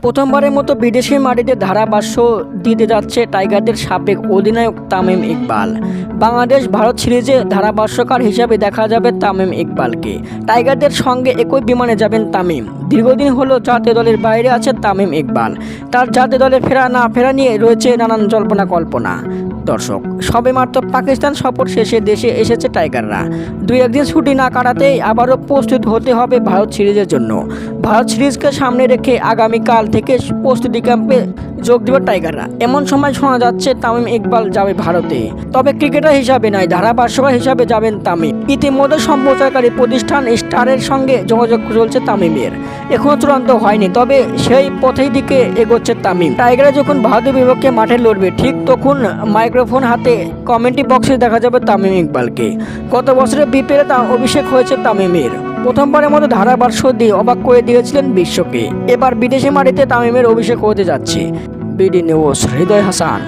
প্রথমবারের মতো বিদেশি মাটিতে ধারাভাষ্য দিতে যাচ্ছে টাইগারদের সাবেক অধিনায়ক তামিম ইকবাল। বাংলাদেশ ভারত সিরিজে ধারাভাষ্যকার হিসাবে দেখা যাবে তামিম ইকবালকে। টাইগারদের সঙ্গে একই বিমানে যাবেন তামিম। দীর্ঘদিন হলো জাতীয় দলের বাইরে আছে তামিম ইকবাল। তার জাতীয় দলে ফেরা না ফেরা নিয়ে রয়েছে নানান জল্পনা কল্পনা। দর্শক, সবেমাত্র পাকিস্তান সফর শেষে দেশে এসেছে টাইগাররা। 2-1 দিন ছুটি না কাটাতেই আবারও প্রস্তুত হতে হবে ভারত সিরিজের জন্য। ভারত সিরিজকে সামনে রেখে আগামীকাল থেকে প্রস্তুতি ক্যাম্পে যোগ দেবে টাইগাররা। এমন সময় শোনা যাচ্ছে তামিম ইকবাল যাবে ভারতে। তবে ক্রিকেটার হিসাবে নয়, ধারাভাষ্যকার হিসাবে যাবেন তামিম। ইতিমধ্যে সম্প্রচারকারী প্রতিষ্ঠান স্টারের সঙ্গে যোগাযোগ চলছে তামিমের। এখনও চূড়ান্ত হয়নি, তবে সেই পথেই দিকে এগোচ্ছে তামিম। টাইগাররা যখন ভারতের বিপক্ষে মাঠে লড়বে, ঠিক তখন মাইক্রোফোন হাতে কমেন্ট্রি বক্সে দেখা যাবে তামিম ইকবালকে। গত বছরের বিপিএলে তার অভিষেক হয়েছে তামিমের। প্রথমবারের মতো ধারাভাষ্য দিয়ে অবাক করে দিয়েছিলেন বিশ্বকে। এবার বিদেশি মাটিতে তামিমের অভিষেক হতে যাচ্ছে। বিডি নিউজ, হৃদয় হাসান।